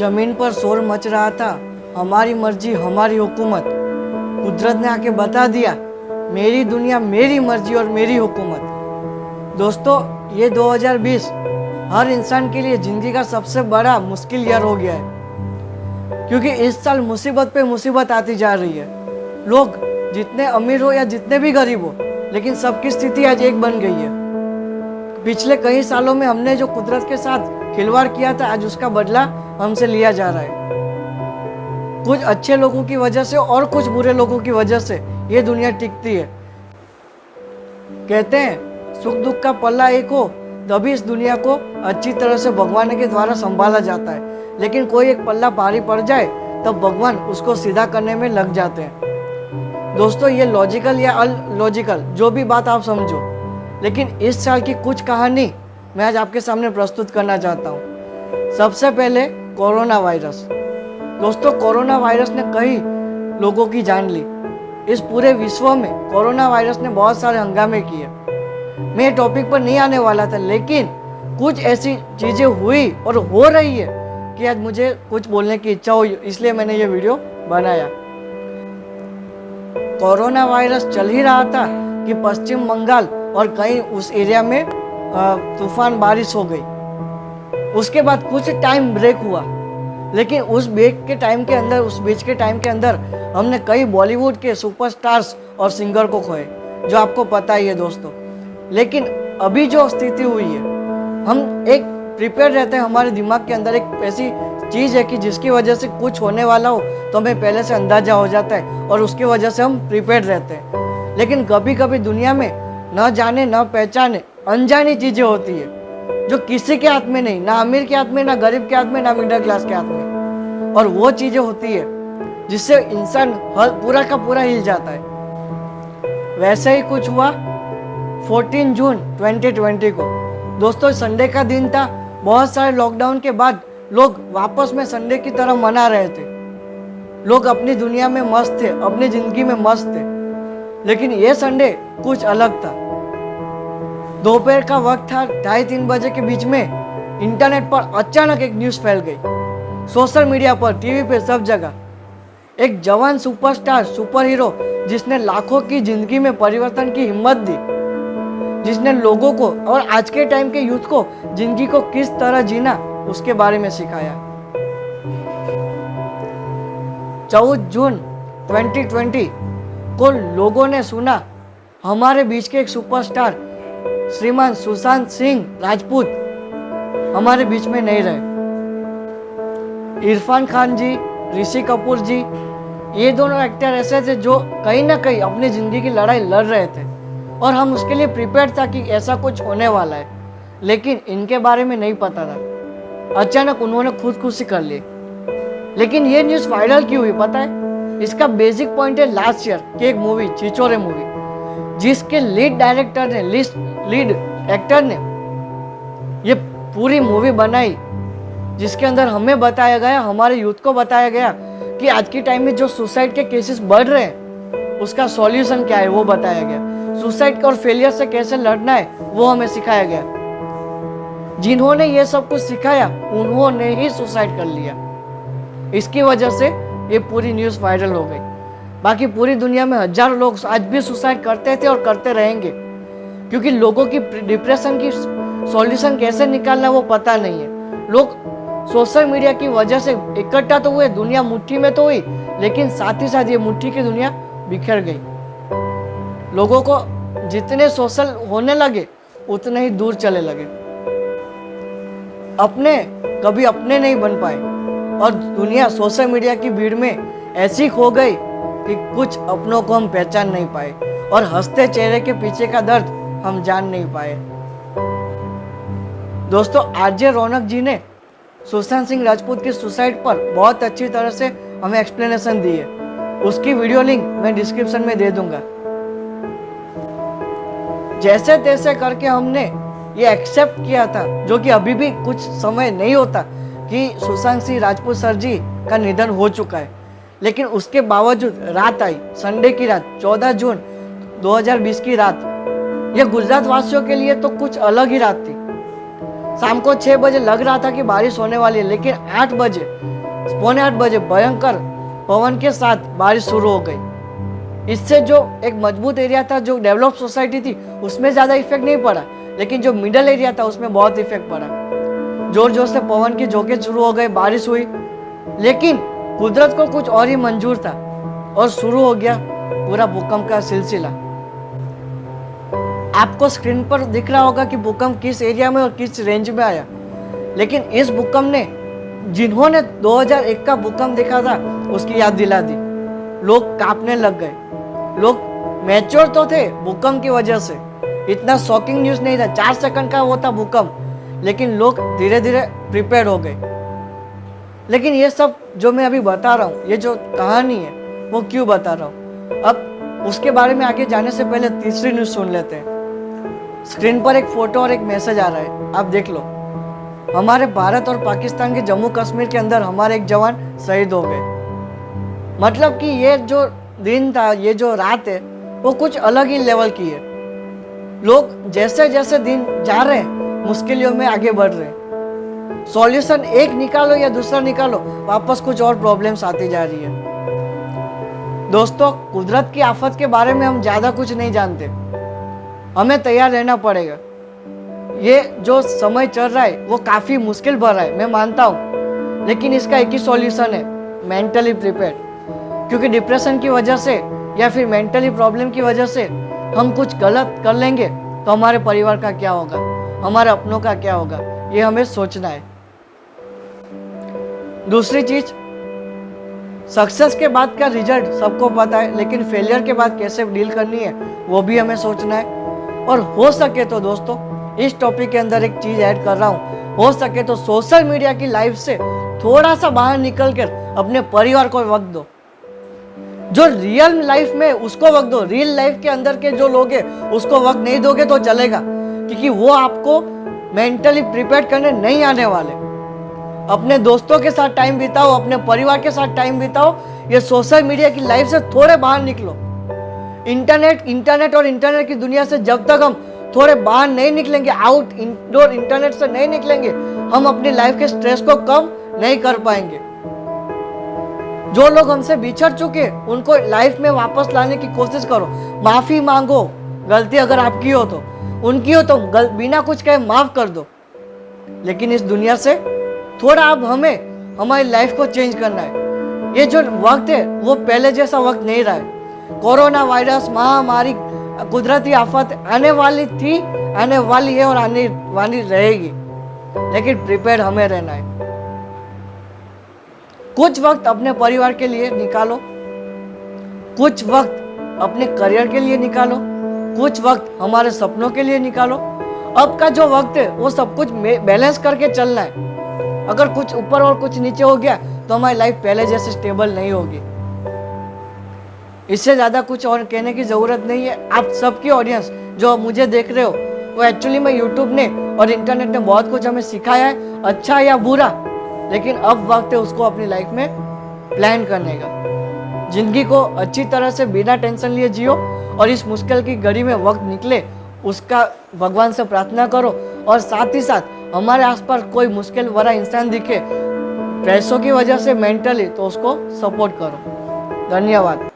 जमीन पर शोर मच रहा था, हमारी मर्जी हमारी हुकूमत, कुदरत ने आके बता दिया, मेरी दुनिया मेरी मर्जी और मेरी हुकूमत। दोस्तों, ये 2020 हर इंसान के लिए ज़िंदगी का सबसे बड़ा मुश्किल ईयर हो गया है, क्योंकि इस साल मुसीबत पे मुसीबत आती जा रही है। लोग जितने अमीर हो या जितने भी गरीब हो, लेकिन सबकी स्थिति आज एक बन गई है। पिछले कई सालों में हमने जो कुदरत के साथ खिलवाड़ किया था, आज उसका बदला हमसे लिया जा रहा है। कुछ अच्छे लोगों की वजह से और कुछ बुरे लोगों की वजह से ये दुनिया टिकती है। कहते हैं सुख दुख का पल्ला एक हो तभी इस दुनिया को अच्छी तरह से भगवान के द्वारा संभाला जाता है, लेकिन कोई एक पल्ला भारी पड़ जाए तब भगवान उसको सीधा करने में लग जाते हैं। दोस्तों, ये लॉजिकल या अनलॉजिकल जो भी बात आप समझो, लेकिन इस साल की कुछ कहानी मैं आज आपके सामने प्रस्तुत करना चाहता हूँ। सबसे पहले कोरोना वायरस। दोस्तों, कोरोना वायरस ने कई लोगों की जान ली। इस पूरे विश्व में कोरोना वायरस ने बहुत सारे हंगामे किए। मैं टॉपिक पर नहीं आने वाला था, लेकिन कुछ ऐसी चीज़ें हुई और हो रही है कि आज मुझे कुछ बोलने की इच्छा हुई, इसलिए मैंने ये वीडियो बनाया। कोरोना वायरस चल ही रहा था कि पश्चिम बंगाल और कहीं उस एरिया में तूफान बारिश हो गई। उसके बाद कुछ टाइम ब्रेक हुआ, लेकिन उस बीच के टाइम के अंदर हमने कई बॉलीवुड के सुपरस्टार्स और सिंगर को खोए, जो आपको पता ही है दोस्तों। लेकिन अभी जो स्थिति हुई है, हम एक प्रिपेयर रहते हैं, हमारे दिमाग के अंदर एक ऐसी चीज़ है कि जिसकी वजह से कुछ होने वाला हो तो हमें पहले से अंदाजा हो जाता है और उसकी वजह से हम प्रिपेयर रहते हैं। लेकिन कभी कभी दुनिया में न जाने न पहचाने अनजानी चीज़ें होती है जो किसी के हाथ में नहीं, ना अमीर के हाथ में, ना गरीब के हाथ में, ना मिडिल क्लास के हाथ में, और वो चीज़ें होती है जिससे इंसान पूरा का पूरा हिल जाता है। वैसे ही कुछ हुआ 14 जून 2020 को। दोस्तों, संडे का दिन था। बहुत सारे लॉकडाउन के बाद लोग वापस में संडे की तरह मना रहे थे। लोग अपनी दुनिया में मस्त थे, अपनी जिंदगी में मस्त थे। लेकिन ये संडे कुछ अलग था। दोपहर का वक्त था, 2:30-3 बजे के बीच में इंटरनेट पर अचानक एक न्यूज़ फैल गई। सोशल मीडिया पर, टीवी पे, सब जगह एक जवान सुपरस्टार, सुपर हीरो जिसने लाखों की जिंदगी में परिवर्तन की हिम्मत दी, जिसने लोगों को और आज के टाइम के यूथ को जिंदगी को किस तरह जीना उसके बारे में सिखाया। 14 जून 2020 को लोगों ने सुना हमारे बीच के एक सुपरस्टार श्रीमान सुशांत सिंह राजपूत हमारे बीच में नहीं रहे। इरफान खान जी, ऋषि कपूर जी, ये दोनों एक्टर ऐसे थे जो कहीं ना कहीं अपनी जिंदगी की लड़ाई लड़ रहे थे और हम उसके लिए प्रिपेयर था कि ऐसा कुछ होने वाला है, लेकिन इनके बारे में नहीं पता था। अचानक उन्होंने खुदकुशी कर ली। लेकिन ये न्यूज़ वायरल क्यों हुई पता है? इसका बेसिक पॉइंट है लास्ट ईयर की एक मूवी, छिछोरे मूवी, जिसके लीड डायरेक्टर ने, लीड एक्टर ने ये पूरी मूवी बनाई, जिसके अंदर हमें बताया गया, हमारे यूथ को बताया गया कि आज के टाइम में जो सुसाइड के केसेस बढ़ रहे हैं उसका सॉल्यूशन क्या है वो बताया गया। सुसाइड और फेलियर से कैसे लड़ना है वो हमें सिखाया गया। जिन्होंने ये सब कुछ सिखाया उन्होंने ही सुसाइड कर लिया। इसकी वजह से ये पूरी न्यूज़ वायरल हो गई। बाकी पूरी दुनिया में हजारों लोग आज भी सुसाइड करते थे और करते रहेंगे, क्योंकि लोगों की डिप्रेशन की सॉल्यूशन कैसे निकालना वो पता नहीं है। लोग सोशल मीडिया की वजह से इकट्ठा तो हुए, दुनिया मुट्ठी में तो हुई, लेकिन साथ ही साथ ये मुट्ठी की दुनिया बिखर गई। लोगों को जितने सोशल होने लगे उतने ही दूर चले लगे, अपने कभी अपने नहीं बन पाए और दुनिया सोशल मीडिया की भीड़ में ऐसी खो गई कि कुछ अपनों को हम पहचान नहीं पाए और हंसते चेहरे के पीछे का दर्द हम जान नहीं पाए। दोस्तों, आरजे रौनक जी ने सुशांत सिंह राजपूत की सुसाइड पर बहुत अच्छी तरह से हमें एक्सप्लेनेशन दी है। उसकी वीडियो लिंक मैं डिस्क्रिप्शन में दे दूंगा। जैसे तैसे करके हमने ये एक्सेप्ट किया था, जो कि अभी भी कुछ समय नहीं होता, कि सुशांत सिंह राजपूत सर जी का निधन हो चुका है। लेकिन उसके बावजूद रात आई, संडे की रात, 14 जून 2020 की रात। यह गुजरात वासियों के लिए तो कुछ अलग ही रात थी। शाम को 6 बजे लग रहा था कि बारिश होने वाली है, लेकिन 8 बजे 8:15 बजे भयंकर पवन के साथ बारिश शुरू हो गई। इससे जो एक मजबूत एरिया था, जो डेवलप सोसाइटी थी, उसमें ज़्यादा इफेक्ट नहीं पड़ा, लेकिन जो मिडल एरिया था उसमें बहुत इफेक्ट पड़ा। जोर जोर से पवन के झोंके शुरू हो गए, बारिश हुई, लेकिन कुदरत को कुछ और ही मंजूर था और शुरू हो गया पूरा भूकंप का सिलसिला। आपको स्क्रीन पर दिख रहा होगा कि भूकंप किस एरिया में और किस रेंज में आया, लेकिन इस भूकंप ने जिन्होंने 2001 का भूकंप देखा था उसकी याद दिला दी। लोग कांपने लग गए। लोग मैच्योर तो थे भूकंप की वजह से, इतना शॉकिंग न्यूज़ नहीं था, 4 सेकंड का वो था भूकंप, लेकिन लोग धीरे धीरे प्रिपेयर हो गए। लेकिन ये सब जो मैं अभी बता रहा हूँ, ये जो कहानी है, वो क्यों बता रहा हूँ, अब उसके बारे में आगे जाने से पहले तीसरी न्यूज़ सुन लेते हैं। स्क्रीन पर एक फोटो और एक मैसेज आ रहा है, आप देख लो। हमारे भारत और पाकिस्तान के जम्मू कश्मीर के अंदर हमारे एक जवान शहीद हो गए। मतलब कि ये जो दिन था, ये जो रात है, वो कुछ अलग ही लेवल की है। लोग जैसे जैसे दिन जा रहे हैं, मुश्किलों में आगे बढ़ रहे हैं। सॉल्यूशन एक निकालो या दूसरा निकालो, वापस कुछ और प्रॉब्लम्स आती जा रही है। दोस्तों, कुदरत की आफत के बारे में हम ज़्यादा कुछ नहीं जानते, हमें तैयार रहना पड़ेगा। ये जो समय चल रहा है वो काफ़ी मुश्किल भरा है, मैं मानता हूँ, लेकिन इसका एक ही सॉल्यूशन है, मेंटली प्रिपेयर। क्योंकि डिप्रेशन की वजह से या फिर मेंटली प्रॉब्लम की वजह से हम कुछ गलत कर लेंगे तो हमारे परिवार का क्या होगा, हमारे अपनों का क्या होगा, ये हमें सोचना है। दूसरी चीज, सक्सेस के बाद का रिजल्ट सबको पता है, लेकिन फेलियर के बाद कैसे डील करनी है वो भी हमें सोचना है। और हो सके तो दोस्तों, इस टॉपिक के अंदर एक चीज ऐड कर रहा हूँ, हो सके तो सोशल मीडिया की लाइफ से थोड़ा सा बाहर निकल कर अपने परिवार को वक्त दो। जो रियल लाइफ में उसको वक्त दो, रियल लाइफ के अंदर के जो लोग हैं उसको वक्त नहीं दोगे तो चलेगा, क्योंकि वो आपको मेंटली प्रिपेयर करने नहीं आने वाले। अपने दोस्तों के साथ टाइम बिताओ, अपने परिवार के साथ टाइम बिताओ, ये सोशल मीडिया की लाइफ से थोड़े बाहर निकलो। इंटरनेट और इंटरनेट की दुनिया से जब तक हम थोड़े बाहर नहीं निकलेंगे, आउट इंडोर इंटरनेट से नहीं निकलेंगे, हम अपनी लाइफ के स्ट्रेस को कम नहीं कर पाएंगे। जो लोग हमसे बिछड़ चुके उनको लाइफ में वापस लाने की कोशिश करो, माफी मांगो, गलती अगर आपकी हो तो, उनकी हो तो बिना कुछ कहे माफ कर दो। लेकिन इस दुनिया से थोड़ा अब हमें हमारी लाइफ को चेंज करना है। ये जो वक्त है वो पहले जैसा वक्त नहीं रहा है। कोरोना वायरस महामारी कुदरती आफत आने वाली थी, आने वाली है और आने वाली रहेगी, लेकिन प्रिपेयर हमें रहना है। कुछ वक्त अपने परिवार के लिए निकालो, कुछ वक्त अपने करियर के लिए निकालो, कुछ वक्त हमारे सपनों के लिए निकालो। अब का जो वक्त है वो सब कुछ बैलेंस करके चलना है। अगर कुछ ऊपर और कुछ नीचे हो गया तो हमारी लाइफ पहले जैसे स्टेबल नहीं होगी। इससे ज़्यादा कुछ और कहने की ज़रूरत नहीं है। आप सबकी ऑडियंस जो मुझे देख रहे हो, वो एक्चुअली में यूट्यूब ने और इंटरनेट ने बहुत कुछ हमें सिखाया है, अच्छा या बुरा, लेकिन अब वक्त है उसको अपनी लाइफ में प्लान करने का। जिंदगी को अच्छी तरह से बिना टेंशन लिए जियो और इस मुश्किल की घड़ी में वक्त निकले उसका भगवान से प्रार्थना करो। और साथ ही साथ हमारे आसपास कोई मुश्किल भरा इंसान दिखे पैसों की वजह से मेंटली, तो उसको सपोर्ट करो। धन्यवाद।